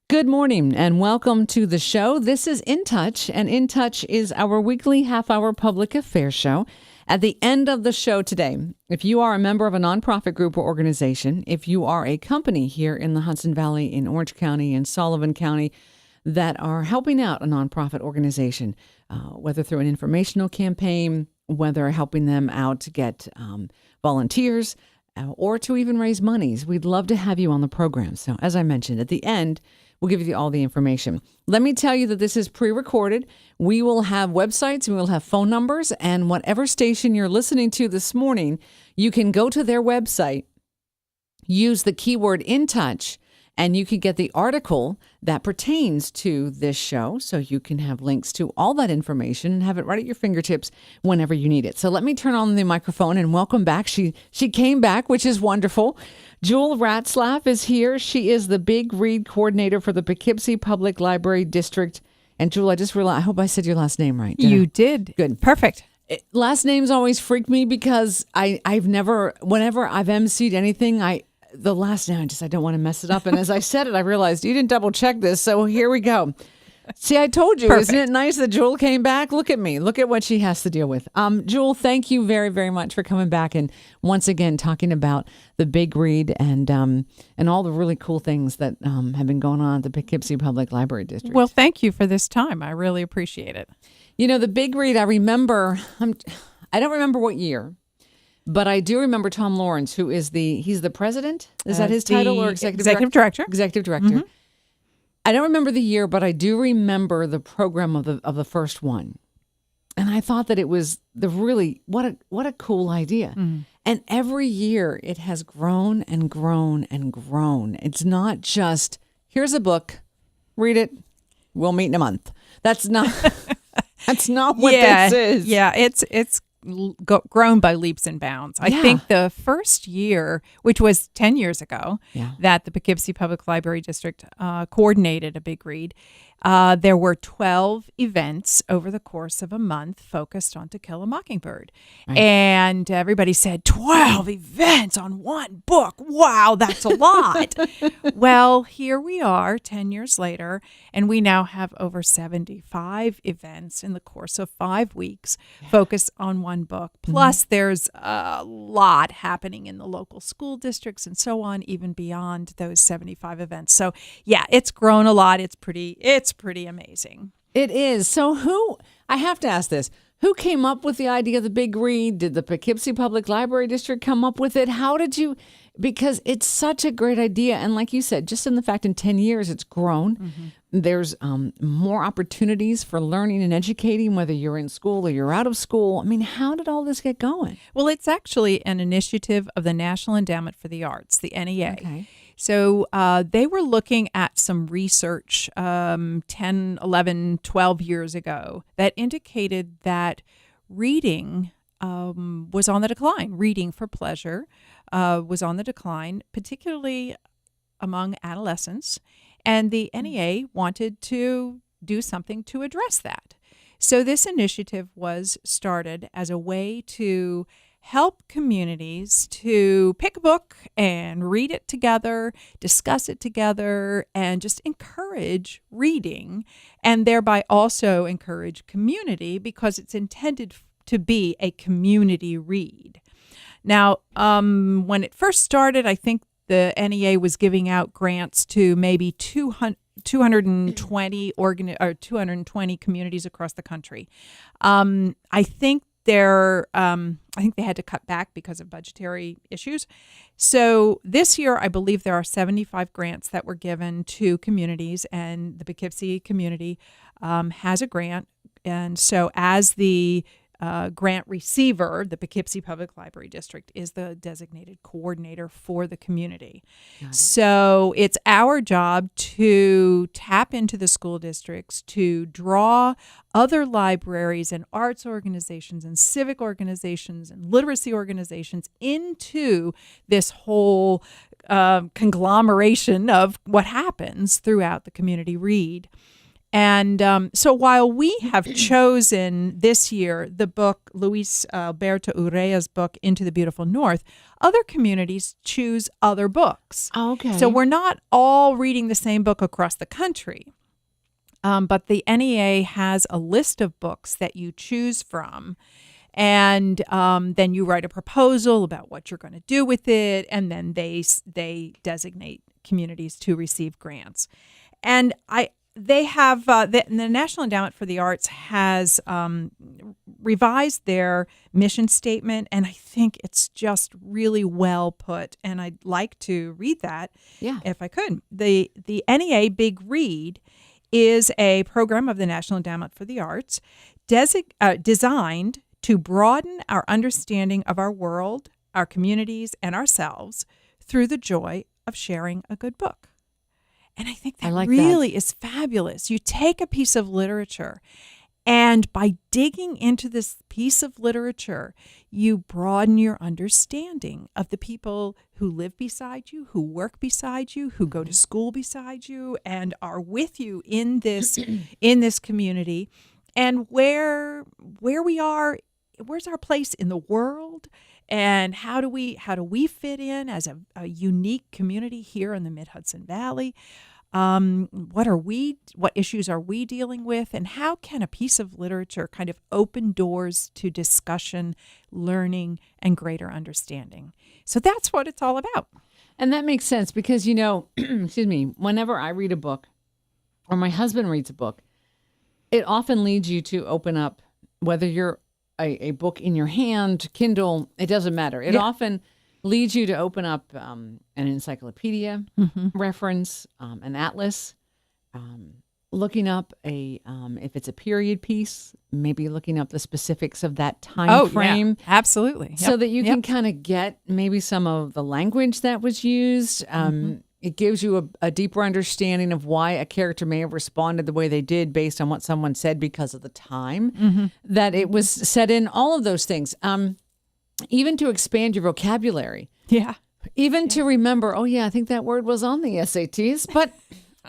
Good morning and welcome to the show. This is In Touch, and In Touch is our weekly half-hour public affairs show. At the end of the show today, if you are a member of a nonprofit group or organization, if you are a company here in the Hudson Valley, in Orange County, in Sullivan County, that are helping out a nonprofit organization, whether through an informational campaign, whether helping them out to get volunteers, or to even raise monies, we'd love to have you on the program. So as I mentioned, at the end, we'll give you all the information. Let me tell you that this is pre-recorded. We will have websites, we will have phone numbers, and whatever station you're listening to this morning, you can go to their website, use the keyword In Touch, and you can get the article that pertains to this show. So you can have links to all that information and have it right at your fingertips whenever you need it. So let me turn on the microphone and welcome back. She came back, which is wonderful. Jewel Ratzlaff is here. She is the Big Read Coordinator for the Poughkeepsie Public Library District. And Jewel, I just realized, I hope I said your last name right. You did. Good. Perfect. Last names always freak me because I've never, whenever I've emceed anything, the last name, I don't want to mess it up. And as I said it, I realized you didn't double check this. So here we go. See, I told you, Perfect. Isn't it nice that Jewel came back? Look at me. Look at what she has to deal with. Jewel, thank you very, very much for coming back and once again talking about the Big Read and all the really cool things that have been going on at the Poughkeepsie Public Library District. Well, thank you for this time. I really appreciate it. You know, the Big Read, I remember, I don't remember what year, but I do remember Tom Lawrence, who is he's the president? Is that his title or executive director? Executive director. Mm-hmm. I don't remember the year, but I do remember the program of the first one. And I thought that it was what a cool idea. Mm. And every year it has grown and grown and grown. It's not just, here's a book, read it, we'll meet in a month. That's not what this is. Yeah, it's grown by leaps and bounds. I think the first year, which was 10 years ago, that the Poughkeepsie Public Library District coordinated a Big Read, there were 12 events over the course of a month focused on To Kill a Mockingbird. Right. And everybody said, 12 events on one book. Wow, that's a lot. Well, here we are 10 years later, and we now have over 75 events in the course of 5 weeks focused on one book. Plus, there's a lot happening in the local school districts and so on, even beyond those 75 events. So, yeah, it's grown a lot. It's pretty amazing. It is. So I have to ask this, who came up with the idea of the Big Read? Did the Poughkeepsie Public Library District come up with it? How did you, because it's such a great idea. And like you said, just in the fact in 10 years, it's grown. Mm-hmm. There's more opportunities for learning and educating, whether you're in school or you're out of school. I mean, how did all this get going? Well, it's actually an initiative of the National Endowment for the Arts, the NEA. Okay. So they were looking at some research 10, 11, 12 years ago that indicated that reading was on the decline. Reading for pleasure was on the decline, particularly among adolescents. And the NEA wanted to do something to address that. So this initiative was started as a way to help communities to pick a book and read it together, discuss it together, and just encourage reading, and thereby also encourage community because it's intended to be a community read. Now, when it first started, I think the NEA was giving out grants to maybe 220 communities across the country. I think they had to cut back because of budgetary issues. So this year, I believe there are 75 grants that were given to communities, and the Poughkeepsie community has a grant. And so as the grant receiver, the Poughkeepsie Public Library District is the designated coordinator for the community. So it's our job to tap into the school districts, to draw other libraries and arts organizations and civic organizations and literacy organizations into this whole conglomeration of what happens throughout the community read. And so while we have chosen this year the book, Luis Alberto Urrea's book, Into the Beautiful North, other communities choose other books. Oh, okay. So we're not all reading the same book across the country. But the NEA has a list of books that you choose from. And then you write a proposal about what you're going to do with it. And then they designate communities to receive grants. And they have the National Endowment for the Arts has revised their mission statement, and I think it's just really well put. And I'd like to read that, if I could. The NEA Big Read is a program of the National Endowment for the Arts designed to broaden our understanding of our world, our communities, and ourselves through the joy of sharing a good book. And I think that really is fabulous. You take a piece of literature, and by digging into this piece of literature, you broaden your understanding of the people who live beside you, who work beside you, who go to school beside you, and are with you in this community, and where we are, where's our place in the world, and how do we fit in as a unique community here in the Mid-Hudson Valley? What issues are we dealing with, and how can a piece of literature kind of open doors to discussion, learning, and greater understanding? So that's what it's all about. And that makes sense because, excuse me, whenever I read a book or my husband reads a book, it often leads you to open up, whether you're a book in your hand, Kindle, it doesn't matter. It often leads you to open up an encyclopedia reference, an atlas, looking up if it's a period piece, maybe looking up the specifics of that time frame. Yeah, absolutely. So that you can kind of get maybe some of the language that was used. It gives you a deeper understanding of why a character may have responded the way they did based on what someone said because of the time that it was said in, all of those things. Even to expand your vocabulary. Yeah. Even to remember, I think that word was on the SATs, but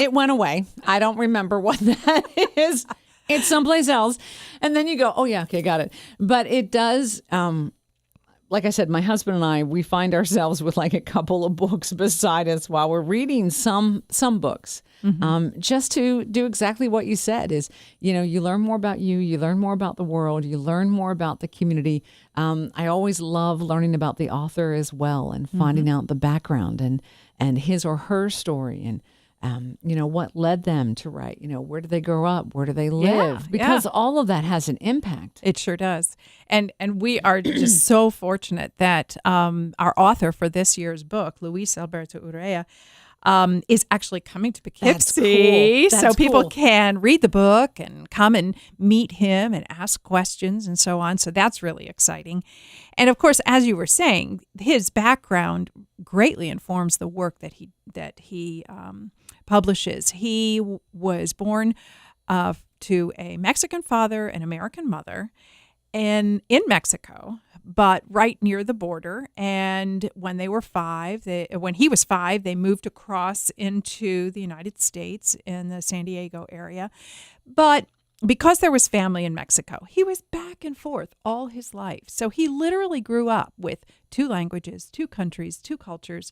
it went away. I don't remember what that is. It's someplace else. And then you go, okay, got it. But it does, like I said, my husband and I, we find ourselves with like a couple of books beside us while we're reading some books. Just to do exactly what you said is, you learn more about you learn more about the world, you learn more about the community. I always love learning about the author as well and finding out the background and his or her story and, what led them to write, where do they grow up? Where do they live? Because all of that has an impact. It sure does. And we are just so fortunate that our author for this year's book, Luis Alberto Urrea, is actually coming to Poughkeepsie. So people can read the book and come and meet him and ask questions and so on. So that's really exciting. And of course, as you were saying, his background greatly informs the work that he publishes. He was born to a Mexican father and American mother, and in Mexico, but right near the border. And when he was five, they moved across into the United States in the San Diego area. But because there was family in Mexico, he was back and forth all his life. So he literally grew up with two languages, two countries, two cultures,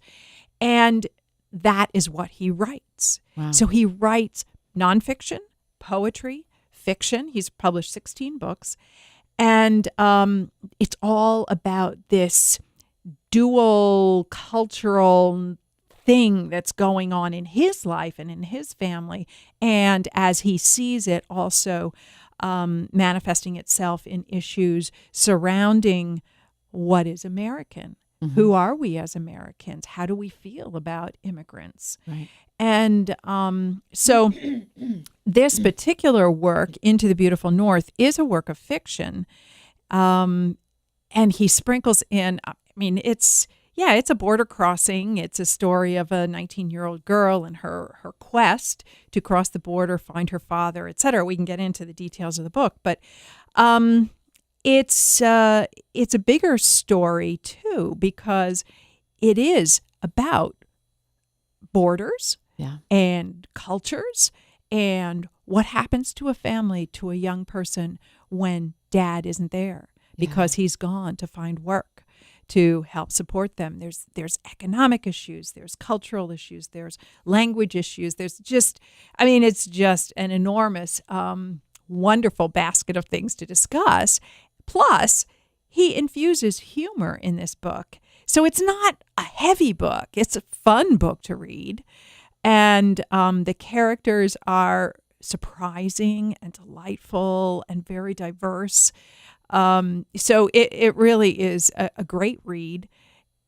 and that is what he writes. Wow. So he writes nonfiction, poetry, fiction. He's published 16 books. And it's all about this dual cultural thing that's going on in his life and in his family. And as he sees it, also manifesting itself in issues surrounding what is American. Who are we as Americans? How do we feel about immigrants? Right. And so this particular work, Into the Beautiful North, is a work of fiction. And he sprinkles in, it's a border crossing. It's a story of a 19-year-old girl and her quest to cross the border, find her father, et cetera. We can get into the details of the book, but it's a bigger story too, because it is about borders and cultures and what happens to a family, to a young person when dad isn't there because he's gone to find work to help support them. There's economic issues, there's cultural issues, there's language issues. There's just, I mean, it's just an enormous, wonderful basket of things to discuss. Plus, he infuses humor in this book. So it's not a heavy book. It's a fun book to read. And the characters are surprising and delightful and very diverse. So it really is a great read.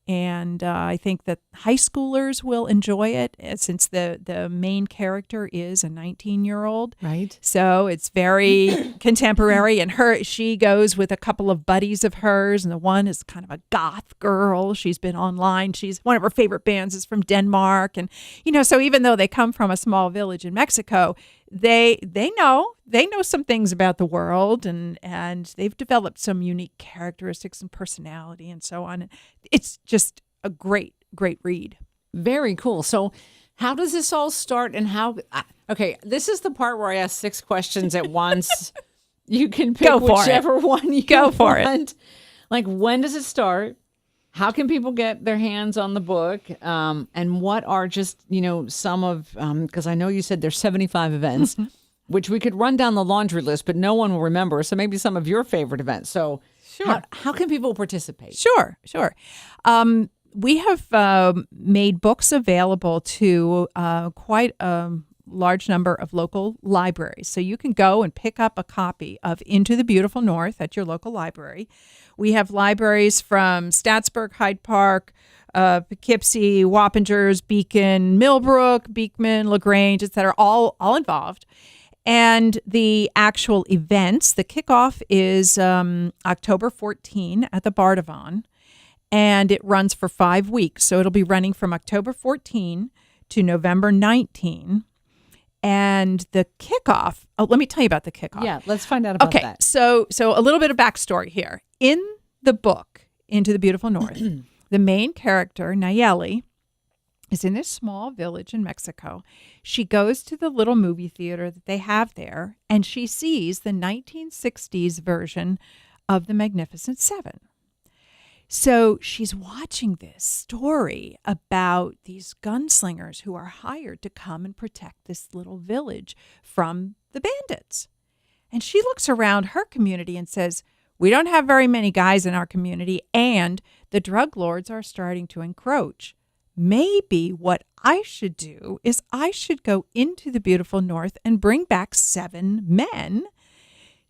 And I think that high schoolers will enjoy it since the main character is a 19-year-old. Right. So it's very contemporary. And she goes with a couple of buddies of hers. And the one is kind of a goth girl. She's been online. One of her favorite bands is from Denmark. And, so even though they come from a small village in Mexico, they know some things about the world, and they've developed some unique characteristics and personality and so on. It's just a great read. Very cool. So how does this all start, and okay, this is the part where I ask 6 questions at once. You can pick whichever one you Go for want. Like, when does it start? How can people get their hands on the book? And what are just, some of, because I know you said there's 75 events, which we could run down the laundry list, but no one will remember. So maybe some of your favorite events. So sure. How can people participate? Sure. We have made books available to quite a large number of local libraries. So you can go and pick up a copy of Into the Beautiful North at your local library. We have libraries from Statsburg, Hyde Park, Poughkeepsie, Wappingers, Beacon, Millbrook, Beekman, LaGrange, etc., all involved. And the actual events, the kickoff is October 14 at the Bardavon, and it runs for 5 weeks. So it'll be running from October 14 to November 19. And the kickoff, let me tell you about the kickoff. Yeah, let's find out about that. Okay, so a little bit of backstory here. In the book, Into the Beautiful North, the main character, Nayeli, is in this small village in Mexico. She goes to the little movie theater that they have there, and she sees the 1960s version of The Magnificent Seven. So she's watching this story about these gunslingers who are hired to come and protect this little village from the bandits. And she looks around her community and says, we don't have very many guys in our community, and the drug lords are starting to encroach. Maybe what I should do is I should go into the beautiful North and bring back 7 men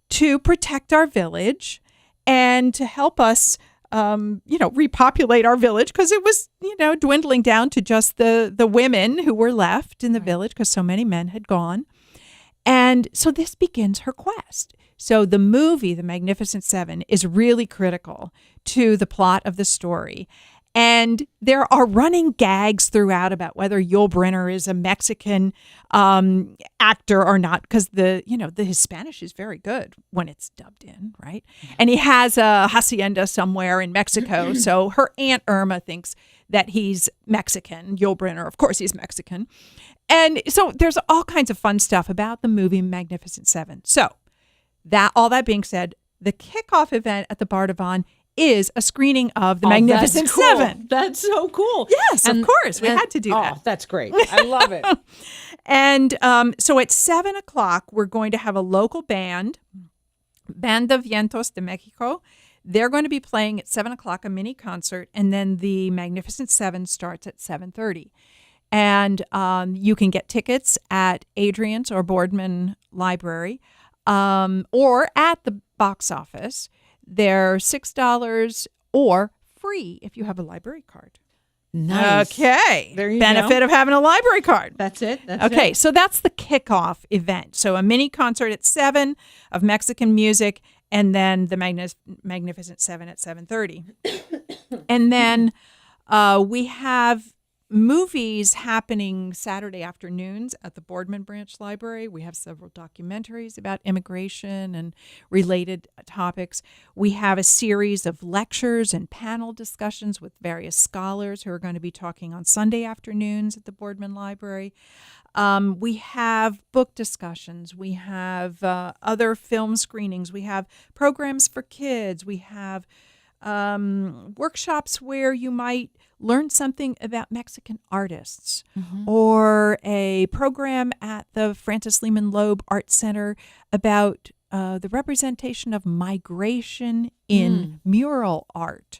to protect our village and to help us repopulate our village, because it was, dwindling down to just the women who were left in the village because so many men had gone. And so this begins her quest. So the movie, The Magnificent Seven, is really critical to the plot of the story. And there are running gags throughout about whether Yul Brynner is a Mexican actor or not, because his Spanish is very good when it's dubbed in, right? And he has a hacienda somewhere in Mexico, so her Aunt Irma thinks that he's Mexican. Yul Brynner, of course, he's Mexican. And so there's all kinds of fun stuff about the movie Magnificent Seven. So all that being said, the kickoff event at the Bardavon is a screening of The Magnificent Seven. That's so cool. Yes, of course. We had to do that. Oh, that's great. I love it. And so at 7:00, we're going to have a local band, Banda Vientos de Mexico. They're going to be playing at 7:00, a mini concert, and then The Magnificent Seven starts at 7:30. And you can get tickets at Adrian's or Boardman Library or at the box office. They're $6 or free if you have a library card. Nice. Okay. There you Benefit go. of having a library card. That's it. Okay, so that's the kickoff event. So a mini concert at 7 of Mexican music, and then the Magnificent Seven at 7:30. And then we have movies happening Saturday afternoons at the Boardman Branch Library. We have several documentaries about immigration and related topics. We have a series of lectures and panel discussions with various scholars who are going to be talking on Sunday afternoons at the Boardman Library. We have book discussions. We have other film screenings. We have programs for kids. We have workshops where you might learn something about Mexican artists, or a program at the Francis Lehman Loeb Art Center about the representation of migration in mural art.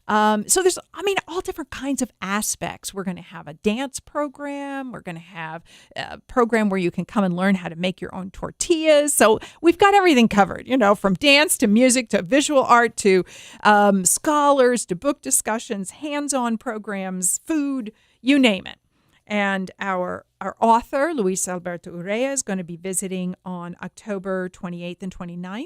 So there's, all different kinds of aspects. We're going to have a dance program. We're going to have a program where you can come and learn how to make your own tortillas. So we've got everything covered, from dance to music to visual art to scholars to book discussions, hands-on programs, food, you name it. And our author, Luis Alberto Urrea, is going to be visiting on October 28th and 29th.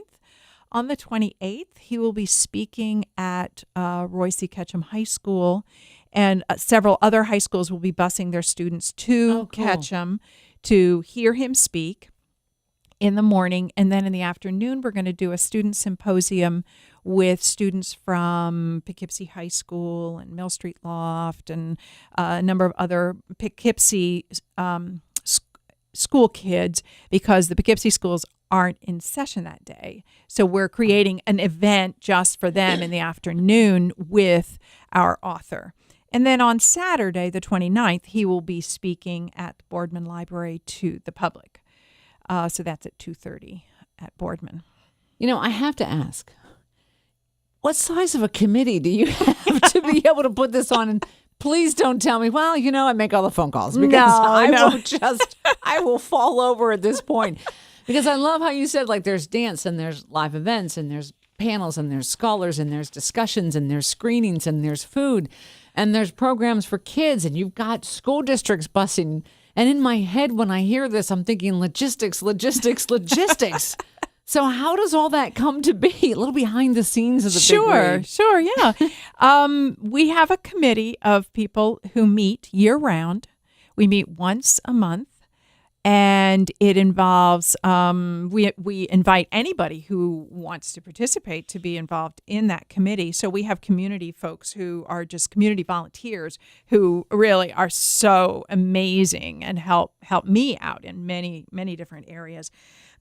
On the 28th, he will be speaking at Roy C. Ketchum High School, and several other high schools will be busing their students to Ketchum to hear him speak in the morning. And then in the afternoon, we're going to do a student symposium with students from Poughkeepsie High School and Mill Street Loft and a number of other Poughkeepsie school kids, because the Poughkeepsie schools aren't in session that day. So we're creating an event just for them in the afternoon with our author. And then on Saturday, the 29th, he will be speaking at the Boardman Library to the public. So that's at 2:30 at Boardman. I have to ask, what size of a committee do you have to be able to put this on? And please don't tell me, well, I make all the phone calls, because I will fall over at this point. Because I love how you said, there's dance and there's live events and there's panels and there's scholars and there's discussions and there's screenings and there's food and there's programs for kids and you've got school districts busing. And in my head, when I hear this, I'm thinking logistics. So how does all that come to be? A little behind the scenes of the big read. Sure, yeah. We have a committee of people who meet year-round. We meet once a month. And it involves, we invite anybody who wants to participate to be involved in that committee. So we have community folks who are just community volunteers who really are so amazing and help me out in many, many different areas.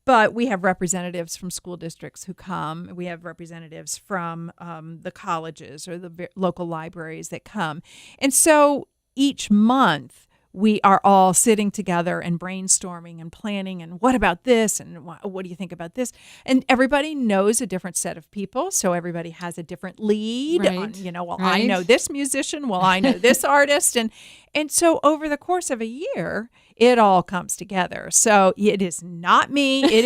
But we have representatives from school districts who come. We have representatives from the colleges or the local libraries that come. And so each month, we are all sitting together and brainstorming and planning and what about this and what do you think about this? And everybody knows a different set of people, so everybody has a different lead on, I know this musician, I know this artist. And so over the course of a year, it all comes together. So it is not me. It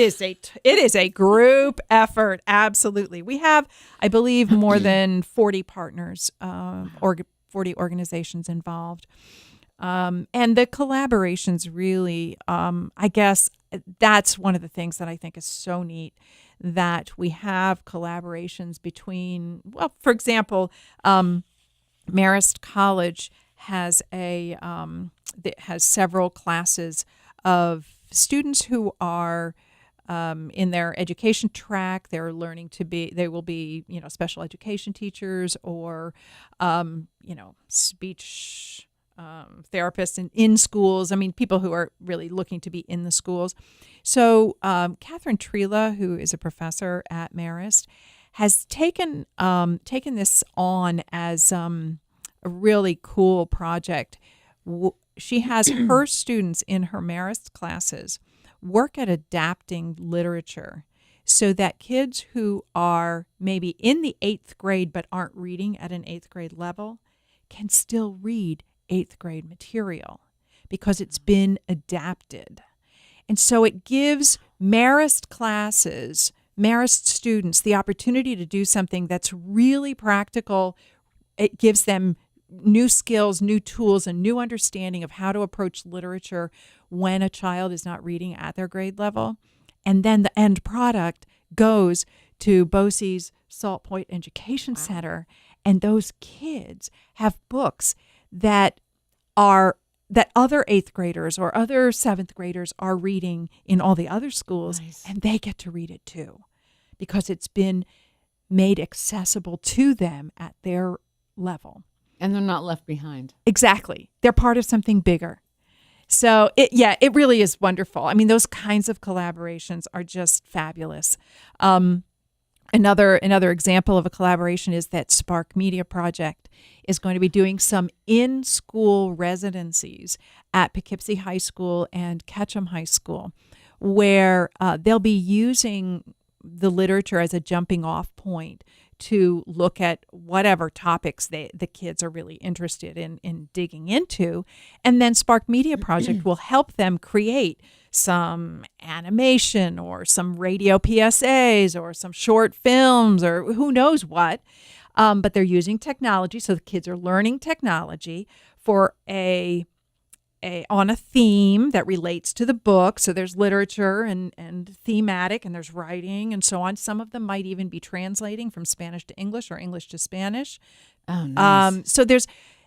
is a group effort. Absolutely. We have, I believe, more than 40 partners, 40 organizations involved. And the collaborations really, I guess that's one of the things that I think is so neat, that we have collaborations between, for example, Marist College has that has several classes of students who are in their education track. They will be, special education teachers or, speech therapists in schools. People who are really looking to be in the schools. So Catherine Trela, who is a professor at Marist, has taken this on as a really cool project. She has her students in her Marist classes work at adapting literature so that kids who are maybe in the 8th grade but aren't reading at an 8th grade level can still read 8th grade material because it's been adapted. And so it gives Marist classes, Marist students, the opportunity to do something that's really practical. It gives them new skills, new tools, and new understanding of how to approach literature when a child is not reading at their grade level. And then the end product goes to BOCES Salt Point Education Center, and those kids have books that are that other 8th graders or other 7th graders are reading in all the other schools, Nice. and they get to read it too, because it's been made accessible to them at their level. And they're not left behind. Exactly. They're part of something bigger. So it really is wonderful. I mean, those kinds of collaborations are just fabulous. Another example of a collaboration is that Spark Media Project is going to be doing some in-school residencies at Poughkeepsie High School and Ketchum High School, where they'll be using the literature as a jumping off point to look at whatever topics the kids are really interested in digging into. And then Spark Media Project will help them create some animation or some radio PSAs or some short films or who knows what. But they're using technology, so the kids are learning technology for on a theme that relates to the book. So there's literature and thematic, and there's writing and so on. Some of them might even be translating from Spanish to English or English to Spanish. Oh, nice.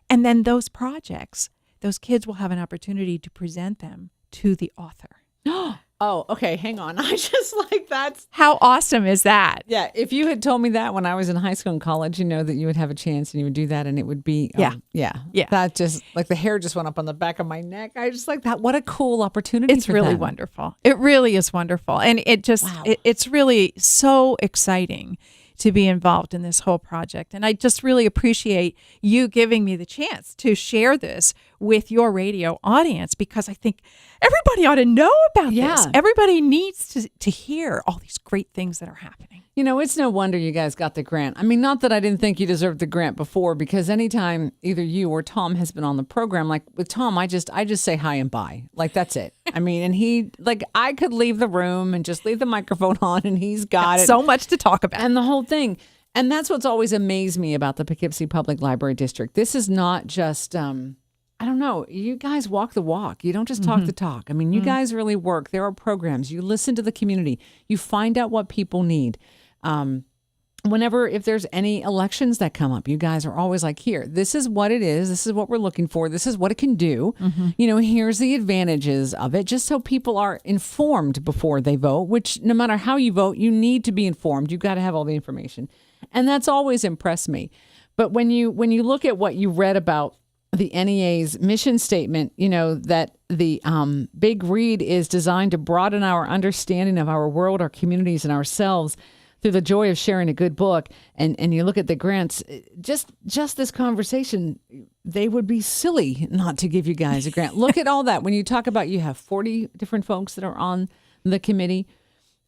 And then those projects, those kids will have an opportunity to present them to the author. Oh, okay. Hang on. I just like that's. How awesome is that? Yeah. If you had told me that when I was in high school and college, that you would have a chance and you would do that and it would be. Yeah. Yeah. That just like the hair just went up on the back of my neck. I just like that. What a cool opportunity. It's really wonderful. It really is wonderful. And it just, Wow. it's really so exciting to be involved in this whole project. And I just really appreciate you giving me the chance to share this with your radio audience, because I think everybody ought to know about this. Everybody needs to hear all these great things that are happening. It's no wonder you guys got the grant. I mean, not that I didn't think you deserved the grant before, because anytime either you or Tom has been on the program, like with Tom, I just say hi and bye. Like, that's it. I mean, and he, like, I could leave the room and just leave the microphone on and he's got it. So much to talk about. And the whole thing. And that's what's always amazed me about the Poughkeepsie Public Library District. This is not just, I don't know, you guys walk the walk. You don't just talk the talk. I mean, you guys really work. There are programs. You listen to the community. You find out what people need. If there's any elections that come up, you guys are always like, here, this is what it is. This is what we're looking for. This is what it can do. Here's the advantages of it, just so people are informed before they vote, which no matter how you vote, you need to be informed. You've got to have all the information. And that's always impressed me. But when you look at what you read about the NEA's mission statement, that the big read is designed to broaden our understanding of our world, our communities, and ourselves through the joy of sharing a good book, and you look at the grants, just this conversation, they would be silly not to give you guys a grant. Look at all that. When you talk about, you have 40 different folks that are on the committee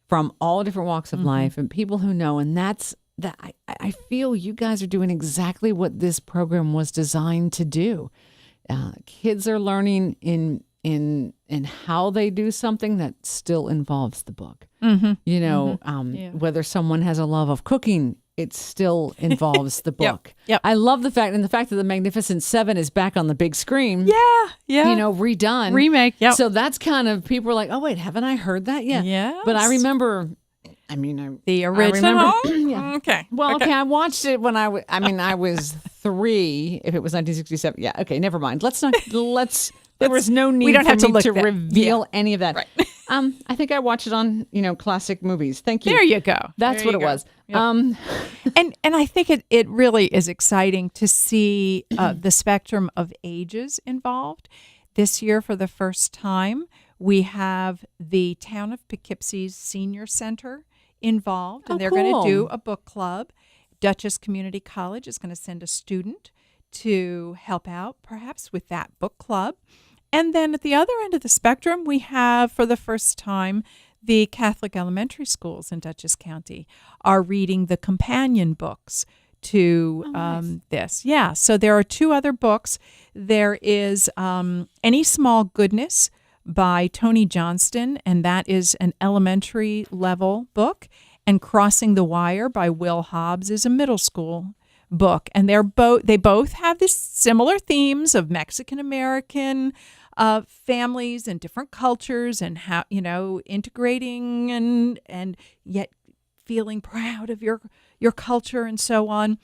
from all different walks of life and people who know, and that's that. I feel you guys are doing exactly what this program was designed to do. Kids are learning in how they do something that still involves the book. Whether someone has a love of cooking, it still involves the book. Yep. I love the fact that the Magnificent Seven is back on the big screen. Yeah. Redone. Remake. Yep. So that's kind of, people are like, oh wait, haven't I heard that yet? Yes. But I remember, the original. Yeah. Okay. Well, okay. I watched it when I was 3. If it was 1967, yeah. Okay, never mind. There was no need to reveal any of that. Right. I think I watched it on, classic movies. Thank you. There you go. That's what it was. Yep. And I think it really is exciting to see the spectrum of ages involved. This year, for the first time, we have the Town of Poughkeepsie's Senior Center involved, and they're going to do a book club. Dutchess Community College is going to send a student to help out, perhaps, with that book club. And then at the other end of the spectrum, we have, for the first time, the Catholic elementary schools in Dutchess County are reading the companion books to this. Yeah, so there are 2 other books. There is Any Small Goodness by Tony Johnston, and that is an elementary level book. And Crossing the Wire by Will Hobbs is a middle school book. And they both have this similar themes of Mexican American families and different cultures, and how, integrating and yet feeling proud of your culture and so on.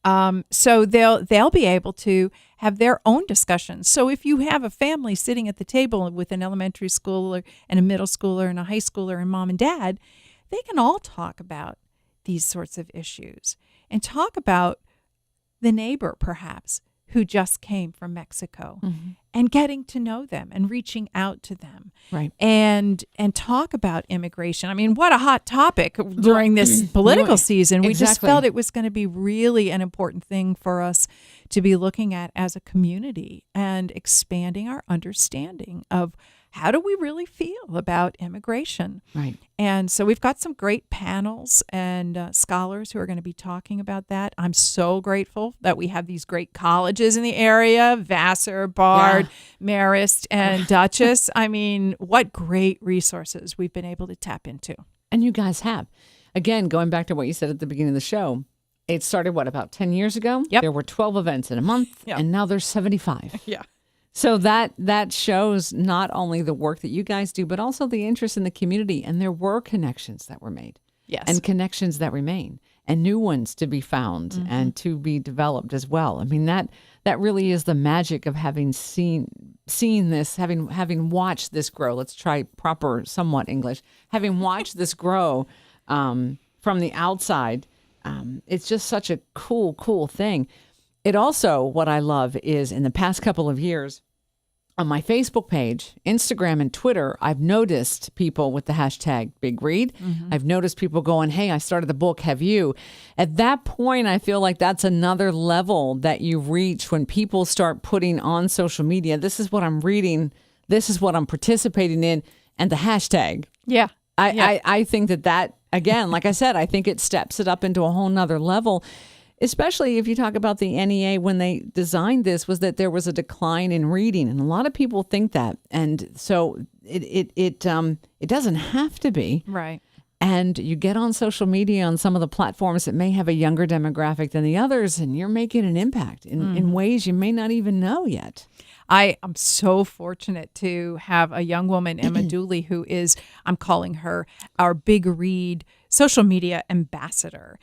So they'll be able to have their own discussions. So if you have a family sitting at the table with an elementary schooler and a middle schooler and a high schooler and mom and dad, they can all talk about these sorts of issues and talk about the neighbor, perhaps, who just came from Mexico, and getting to know them and reaching out to them, Right. and talk about immigration. I mean, what a hot topic during this political season. We just felt it was going to be really an important thing for us to be looking at as a community and expanding our understanding of how do we really feel about immigration. Right. And so we've got some great panels and scholars who are going to be talking about that. I'm so grateful that we have these great colleges in the area, Vassar, Bard, Marist, and Dutchess. I mean, what great resources we've been able to tap into. And you guys have. Again, going back to what you said at the beginning of the show, it started, about 10 years ago? Yep. There were 12 events in a month, and now there's 75. Yeah. So that shows not only the work that you guys do, but also the interest in the community. And there were connections that were made. Yes. And connections that remain, and new ones to be found and to be developed as well. I mean, that really is the magic of having seen this, having watched this grow. Let's try proper, somewhat English. Having watched this grow from the outside, it's just such a cool thing. It also, what I love is in the past couple of years, on my Facebook page, Instagram, and Twitter, I've noticed people with the hashtag Big Read. I've noticed people going, hey, I started the book, have you? At that point, I feel like that's another level that you reach when people start putting on social media, this is what I'm reading, this is what I'm participating in, and the hashtag. Yeah. I think that, again, like I said, I think it steps it up into a whole nother level. Especially if you talk about the NEA, when they designed this, was that there was a decline in reading, and a lot of people think that, and so it doesn't have to be. Right. And you get on social media on some of the platforms that may have a younger demographic than the others, and you're making an impact in ways you may not even know yet. I am so fortunate to have a young woman, Emma Dooley, who is, I'm calling her our Big Read social media ambassador.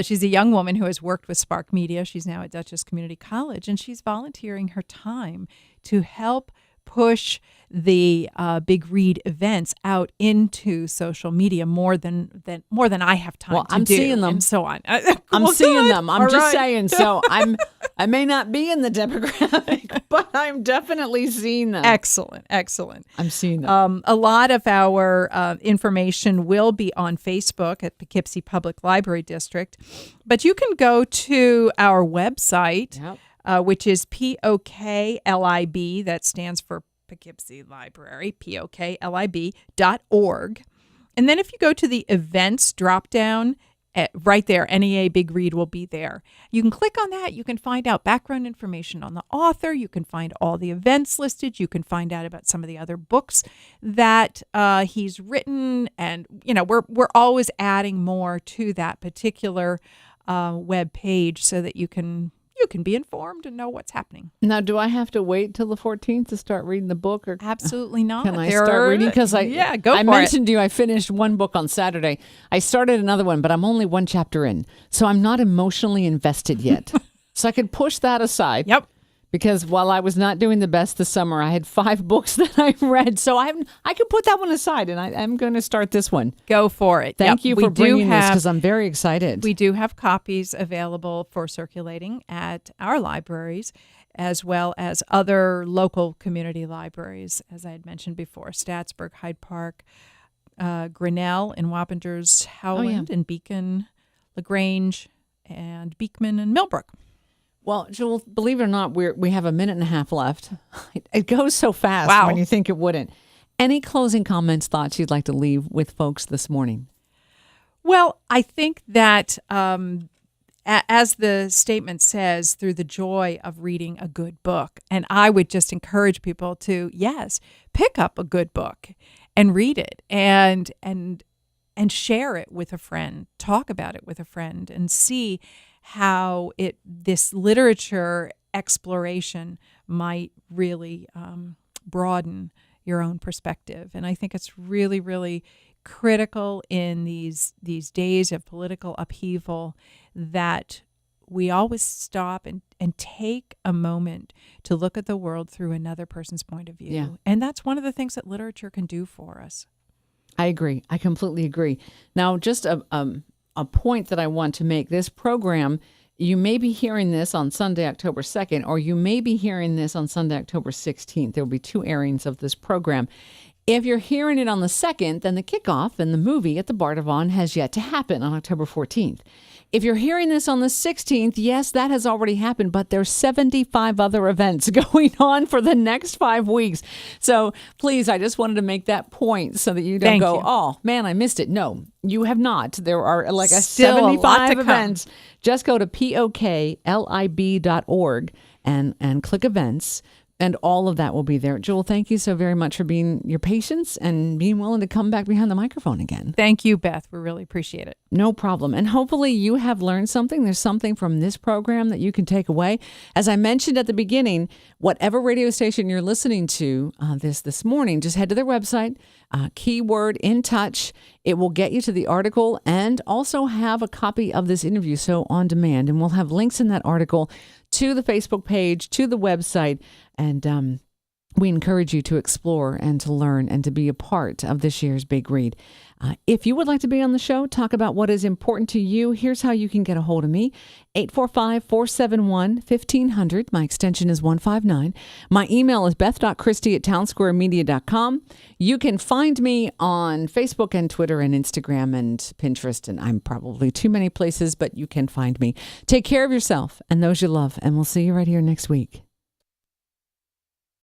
She's a young woman who has worked with Spark Media. She's now at Dutchess Community College, and she's volunteering her time to help push the Big Read events out into social media more than I have time to do. I'm seeing them, and so on. I'm seeing them. I'm All just right. saying. So I may not be in the demographic, but I'm definitely seeing them. Excellent. I'm seeing them. A lot of our information will be on Facebook at Poughkeepsie Public Library District, but you can go to our website, which is POKLIB. That stands for Poughkeepsie Library, POKLIB.org. And then if you go to the events drop-down, right there, NEA Big Read will be there. You can click on that. You can find out background information on the author. You can find all the events listed. You can find out about some of the other books that he's written. And, we're always adding more to that particular web page so that you can be informed and know what's happening. Now, do I have to wait till the 14th to start reading the book, or Absolutely not. can I start reading? Because I mentioned to you, I finished one book on Saturday. I started another one, but I'm only one chapter in, so I'm not emotionally invested yet. So I could push that aside. Yep. Because while I was not doing the best this summer, I had 5 books that I read. So I could put that one aside, and I'm going to start this one. Go for it. Thank you for bringing this, because I'm very excited. We do have copies available for circulating at our libraries, as well as other local community libraries, as I had mentioned before, Statsburg, Hyde Park, Grinnell in Wappingers, Howland, and Beacon, LaGrange, and Beekman, and Millbrook. Well, Jewel, believe it or not, we have a minute and a half left. It goes so fast when you think it wouldn't. Any closing comments, thoughts you'd like to leave with folks this morning? Well, I think that as the statement says, through the joy of reading a good book, and I would just encourage people to, yes, pick up a good book and read it and share it with a friend, talk about it with a friend, and see how this literature exploration might really broaden your own perspective. And I think it's really, really critical in these days of political upheaval that we always stop and take a moment to look at the world through another person's point of view. Yeah. And that's one of the things that literature can do for us. I agree. I completely agree. Now, just a point that I want to make. This program, you may be hearing this on Sunday, October 2nd, or you may be hearing this on Sunday, October 16th. There will be 2 airings of this program. If you're hearing it on the 2nd, then the kickoff and the movie at the Bardavon has yet to happen on October 14th. If you're hearing this on the 16th, yes, that has already happened, but there's 75 other events going on for the next 5 weeks. So please, I just wanted to make that point so that you don't go, oh, man, I missed it. No, you have not. There are like Still 75 events. Just go to poughkeepsie.org and click events. And all of that will be there. Jewel, thank you so very much for being your patience and being willing to come back behind the microphone again. Thank you, Beth. We really appreciate it. No problem. And hopefully you have learned something. There's something from this program that you can take away. As I mentioned at the beginning, whatever radio station you're listening to this morning, just head to their website, keyword In Touch. It will get you to the article and also have a copy of this interview, so on demand. And we'll have links in that article to the Facebook page, to the website, and we encourage you to explore and to learn and to be a part of this year's Big Read. If you would like to be on the show, talk about what is important to you, here's how you can get a hold of me. 845-471-1500. My extension is 159. My email is beth.christie@townsquaremedia.com. You can find me on Facebook and Twitter and Instagram and Pinterest, and I'm probably too many places, but you can find me. Take care of yourself and those you love, and we'll see you right here next week.